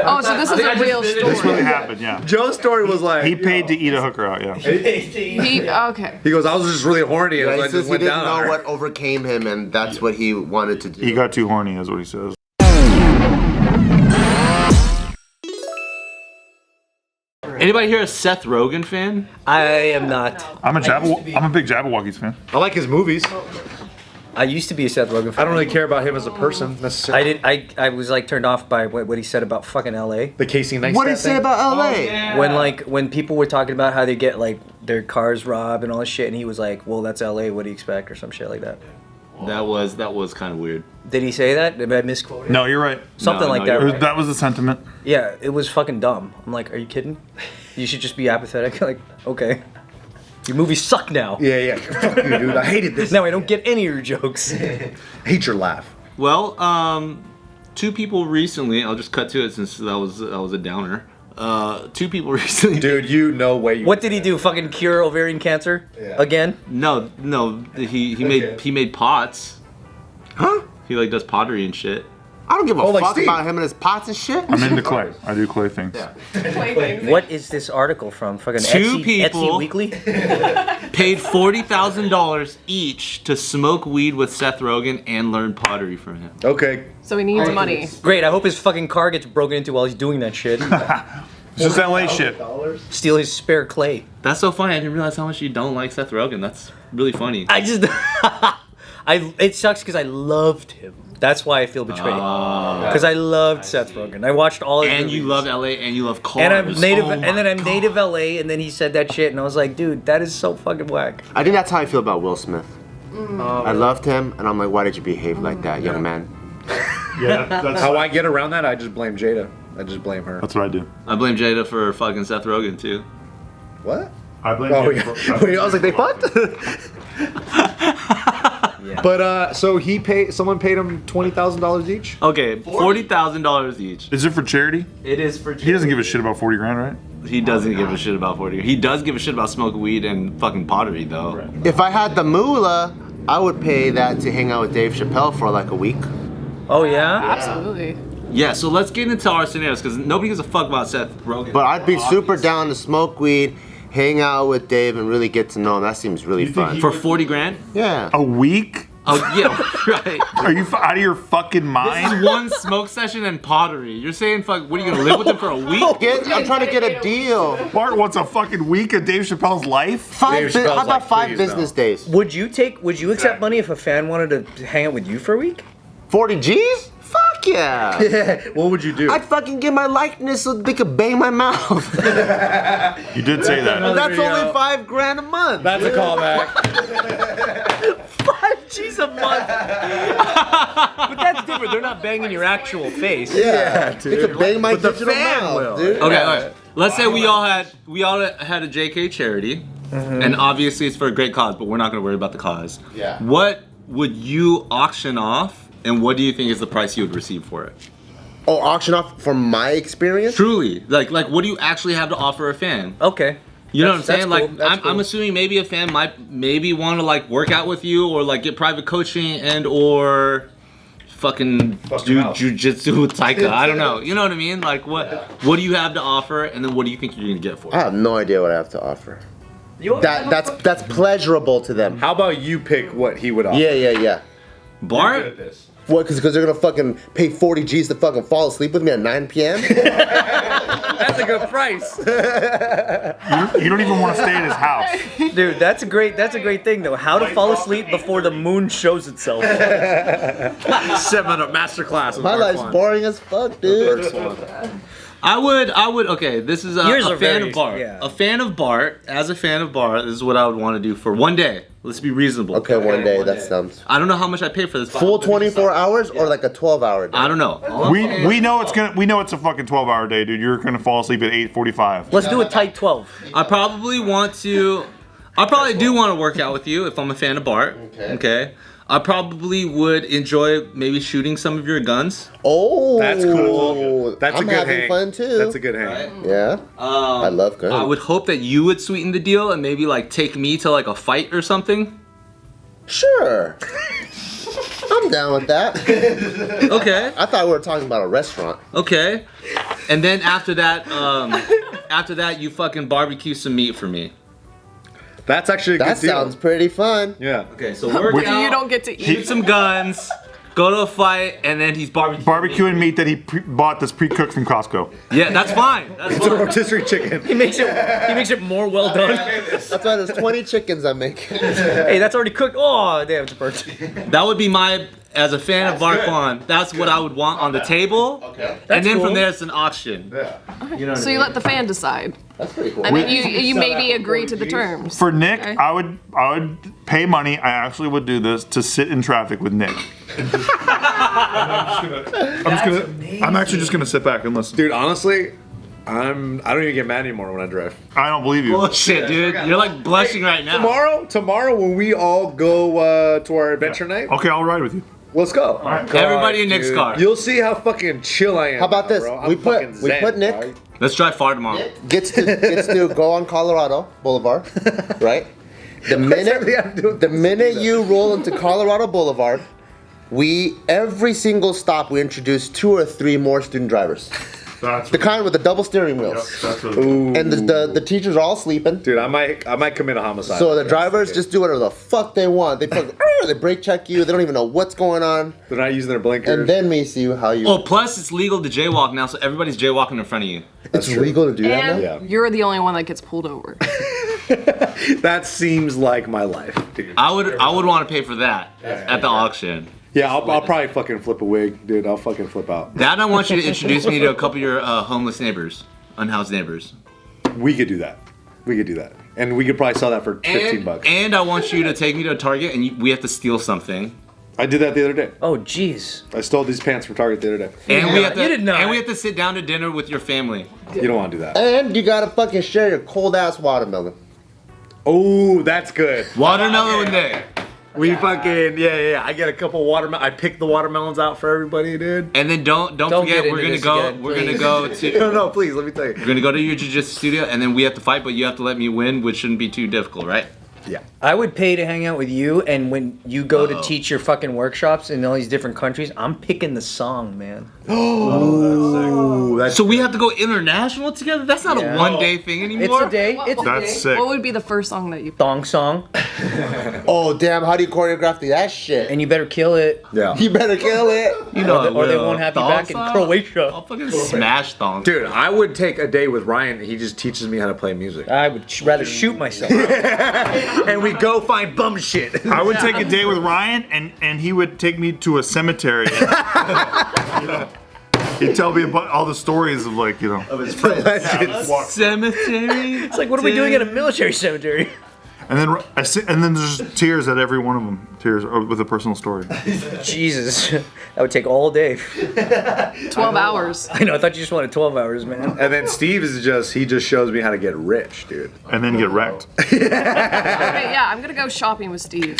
Oh, so this is a real story. This really happened, yeah. Joe's story was like He paid to eat a hooker out, yeah. Okay. he goes, I was just really horny, and Yeah, I he just says he went didn't down on know her. what overcame him, and that's what he wanted to do. He got too horny, is what he says. Anybody here a Seth Rogen fan? I am not. I'm a big Jabberwockies fan. I like his movies. I used to be a Seth Rogen fan. I don't really care about him as a person necessarily. I was like turned off by what he said about fucking LA. The Casey Neistat What did he say thing? about LA? When people were talking about how they get like their cars robbed and all this shit, and he was like, "Well, that's LA. What do you expect?" or some shit like that. That was kind of weird. Did he say that? Did I misquote it? No, you're right. Something like that. you're Right? That was the sentiment. Yeah, it was fucking dumb. I'm like, are you kidding? You should just be apathetic. Like, okay. Your movies suck now. Yeah. Fuck you, dude. I hated this. Now I don't get any of your jokes. I hate your laugh. Well, two people recently. I'll just cut to it since that was a downer. Two people recently. Dude, you know way you. What did he do? Fucking cure ovarian cancer again? No. He made pots. Huh? He like does pottery and shit. I don't give a like fuck Steve. about him and his pots and shit. I'm into clay. I do clay things. What is this article from? Fucking Two Etsy, people. Etsy Weekly? Paid $40,000 each to smoke weed with Seth Rogen and learn pottery from him. Okay. So he needs money. Great, I hope his fucking car gets broken into while he's doing that shit. It's just LA shit. Steal his spare clay. That's so funny. I didn't realize how much you don't like Seth Rogen. That's really funny. I just... it sucks because I loved him. That's why I feel betrayed. Because I loved Seth Rogen. I watched all his And movies. you love LA and you love cars. And I'm native, Oh my and then I'm God. native LA, and then he said that shit, and I was like, dude, that is so fucking whack. I think that's how I feel about Will Smith. I loved him, and I'm like, why did you behave like that, young man? Yeah, that's How I get around that, I just blame Jada. I just blame her. what I do. I blame Jada for fucking Seth Rogen too. What? I blame Oh you yeah. for- Wait, I was like, they fucked. But so someone paid him $20,000 each. Okay, $40,000 each. Is it for charity? It is for. He doesn't give a shit about 40 grand, right? He doesn't give a shit about 40. He does give a shit about smoking weed and fucking pottery though. If I had the moolah, I would pay that to hang out with Dave Chappelle for like a week. Oh, yeah? Absolutely. Yeah, so let's get into our scenarios because nobody gives a fuck about Seth Rogen. But I'd be super down to smoke weed, hang out with Dave, and really get to know him. That seems really fun. For 40 grand? Yeah. A week? Oh yeah, right. Are you out of your fucking This mind? is one smoke session and pottery. You're saying fuck? What are you gonna live with him for a week? I'm trying to get a deal. Bart wants a fucking week of Dave Chappelle's life? Dave Chappelle's How about like, 5 please, business days? Would you accept money if a fan wanted to hang out with you for a week? 40 G's? Fuck yeah. What would you do? I'd fucking get my likeness so they could bang my mouth. You did say that. That's only $5 grand a month. That's a callback. 5 G's a month. But that's different. They're not banging your actual face. Yeah, dude. They could bang my But the digital fan mouth, will. dude. Okay, all right. Let's say we all had a JK charity, and obviously it's for a great cause, but we're not gonna worry about the cause. Yeah. What would you auction off, and what do you think is the price you would receive for it? Oh, auction off from my experience? Truly, like what do you actually have to offer a fan? Okay. You know what I'm saying? That's Like, cool. That's I'm cool. assuming maybe a fan might want to like work out with you or like get private coaching and or fucking do out. jujitsu with Taika. I don't know. You know what I mean? Like, what do you have to offer, and then what do you think you're gonna get for I it? have no idea what I have to offer. That's pleasurable to them. How about you pick what he would offer? Yeah. Bart? What? Because they're gonna fucking pay 40 G's to fucking fall asleep with me at 9 p.m. That's a good price. You don't even want to stay at his house. Dude, that's a great thing though. How to fall asleep before the moon shows itself. 7-minute masterclass. with My Bart life's Kwan. boring as fuck, dude. I would. Okay, this is Yours a are fan very- of Bart. yeah. A fan of Bart. As a fan of Bart, this is what I would want to do for one day. Let's be reasonable. Okay, one day, that sounds. I don't know how much I pay for this. Full 24 hours or like a 12-hour day? I don't know. All I'm saying- We know it's a fucking 12-hour day, dude. You're gonna fall asleep at 8:45. Let's do a tight 12. I probably do want to work out with you if I'm a fan of Bart. Okay. I probably would enjoy maybe shooting some of your guns. Oh, That's cool. That's I'm a good having hang. fun too. That's a good hang. Yeah. I love guns. I would hope that you would sweeten the deal and maybe like take me to like a fight or something. Sure. I'm down with that. Okay. I thought we were talking about a restaurant. Okay. And then after that, you fucking barbecue some meat for me. That's actually a That good deal. sounds pretty fun. Yeah. Okay, so work out. You don't get to Shoot eat. some guns. Go to a fight, and then he's Barbecuing meat that he bought that's pre-cooked from Costco. Yeah, that's fine. That's It's a fine. rotisserie chicken. He makes it more well done. That's why there's 20 chickens I'm making. Hey, that's already cooked. Oh, damn, it's burnt. That would be my, as a fan of Bart Kwan, that's what I would want on the table. Okay. And then cool. from there, it's an auction. Yeah. You know what So I you mean? let the fan decide. That's pretty cool. I mean, you maybe agree to the terms. For Nick, Okay. I would pay money. I actually would do this to sit in traffic with Nick. I'm actually just gonna sit back and listen. Dude, honestly, I don't even get mad anymore when I drive. I don't believe you. Bullshit, dude. You're like blushing right now. Tomorrow when we all go to our adventure night, Okay, I'll ride with you. let's go. Everybody in Nick's Dude. car. You'll see how fucking chill I am. How about now, this? bro. I'm We put fucking zen, Nick dog. Let's drive far tomorrow. gets to go on Colorado Boulevard, right? The minute you roll into Colorado Boulevard, every single stop we introduce 2 or 3 more student drivers. That's The kind with the double steering wheels. that's really Ooh. And the teachers are all sleeping. Dude, I might commit a homicide. So the drivers just do whatever the fuck they want. They they brake check you. They don't even know what's going on. They're not using their blinkers. And then we see how you. Oh, plus it's legal to jaywalk now, so everybody's jaywalking in front of you. it's legal to do that And now. Yeah. you're the only one that gets pulled over. That seems like my life, dude. I would want to pay for that at the auction. Yeah, I'll probably fucking flip a wig, dude. I'll fucking flip out. That I want you to introduce me to a couple of your homeless neighbors, unhoused neighbors. We could do that. And we could probably sell that for 15 bucks. And I want you to take me to a Target and we have to steal something. I did that the other day. Oh, jeez. I stole these pants from Target the other day. And we have to You did not. and we have to sit down to dinner with your family. You don't want to do that. And you gotta fucking share your cold ass watermelon. Oh, that's good. Watermelon day. We fucking yeah. I get a couple watermelon. I pick the watermelons out for everybody, dude. And then don't Don't forget get we're into gonna this go again, we're gonna please. go to No, please let me tell you. we're gonna go to your jiu-jitsu studio and then we have to fight, but you have to let me win, which shouldn't be too difficult, right? Yeah. I would pay to hang out with you, and when you go to teach your fucking workshops in all these different countries, I'm picking the song, man. Ooh, that's So we have to go international together? That's not Yeah. a one-day thing anymore. It's a day. It's a That's day. sick. What would be the first song that you Thong song, Oh damn! How do you choreograph that shit? and you better kill it. yeah. You better kill it. You know, Or they won't have you thong back in song? Croatia. I'll fucking smash thong. Dude, I would take a day with Ryan. He just teaches me how to play music. I would rather shoot myself. And we go find bum shit. I would take a day with Ryan, and he would take me to a cemetery. He'd tell me about all the stories of of his friends. Cemetery? It's like, what are we doing at a military cemetery? And then there's tears at every one of them. Tears with a personal story. Jesus, that would take all day. 12 hours. I know. I thought you just wanted 12 hours, man. And then Steve he just shows me how to get rich, dude. And then get wrecked. Okay, yeah, I'm gonna go shopping with Steve.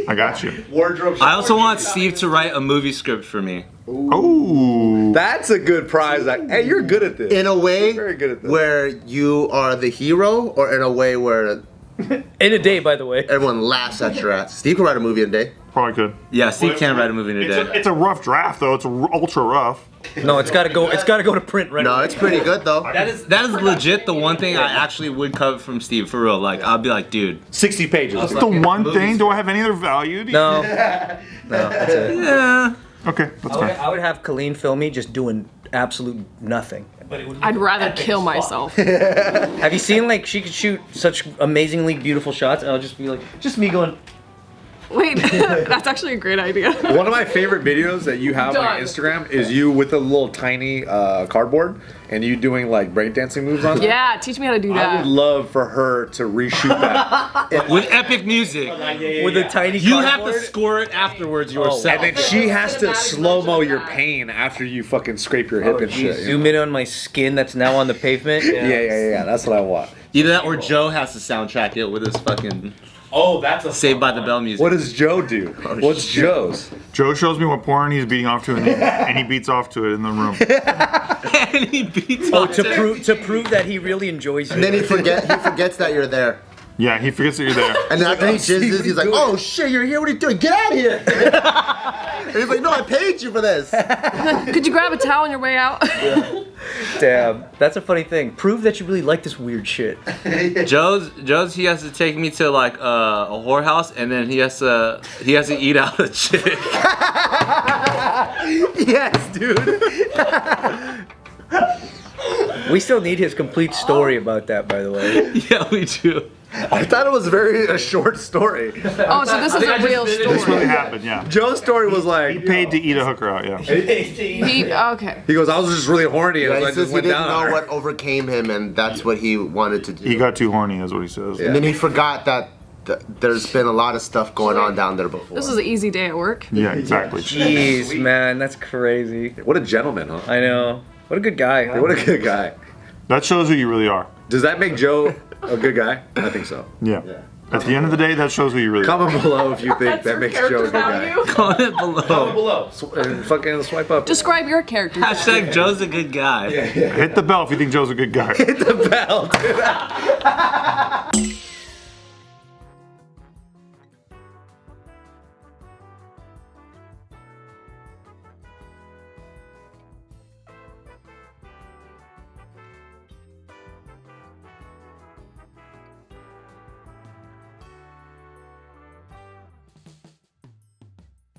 I got you. Wardrobe. I also want Steve to write a movie script for me. Oh. That's a good prize. Hey, you're good at this. In a way Very good at this. where you are the hero, or in a way where In a day, by the way. everyone laughs at your ass. Steve can write a movie in a day. Probably could. Yeah, Steve can't write a movie in a day. It's a rough draft though. It's ultra rough. No, it's gotta go. It's gotta go to print right No, away. it's pretty good though. That is legit the one thing I actually would cover from Steve, for real. Like, I'll be like, dude. 60 pages. That's the one thing. Do I have any other value? To you? No, that's it. Yeah. Okay, that's fine. I would have Kalyne film me just doing absolute nothing. I'd rather kill myself. Have you seen like she could shoot such amazingly beautiful shots, and I'll just be like, just me going. Wait, that's actually a great idea. One of my favorite videos that you have on Done. Instagram is you with a little tiny cardboard and you doing like breakdancing moves on it. Yeah, teach me how to do I that. would love for her to reshoot that. With epic music. With a tiny You have cardboard. to score it afterwards yourself. And then she has to slow-mo your pain after you fucking scrape your hip and shit. you know? Zoom in on my skin that's now on the pavement. Yeah. That's what I want. Either that or Joe has to soundtrack it with his fucking Oh, that's a Saved by the Bell music. What does Joe do? What's Joe's? Joe shows me what porn he's beating off to, and he beats off to it in the room. And he beats Oh, off to prove that he really enjoys And then it. he forgets that you're there. Yeah, he forgets that you're there. And then after he jizzes, he's like, "Oh shit, you're here! What are you doing? Get out of here!" And he's like, "No, I paid you for this." Could you grab a towel on your way out? Damn, that's a funny thing. Prove that you really like this weird shit. Joe's he has to take me to like a whorehouse, and then he has to eat out a chick. Yes, dude. We still need his complete story about that, by the way. Yeah, we do. I thought it was a short story. Oh, so this is a real This really story. happened, yeah. Joe's story was He like, paid to eat a hooker out, yeah. Okay. he goes, I was just really horny, and Yeah, I he just says he went didn't down on know her. what overcame him, and that's what he wanted to do. He got too horny, is what he says. And then he forgot that there's been a lot of stuff going on down there before. This is an easy day at work. Yeah, exactly. Jeez, man, that's crazy. What a gentleman, huh? I know. What a good guy. Huh? What a good guy. That shows who you really are. Does that make Joe a good guy? I think so. Yeah. At the end of the day, that shows who you really are. Comment below if you think that makes Joe a good guy. Comment below. Below. And fucking swipe up. Describe your character. Hashtag Joe's a good guy. Hit the bell if you think Joe's a good guy. Hit the bell, dude.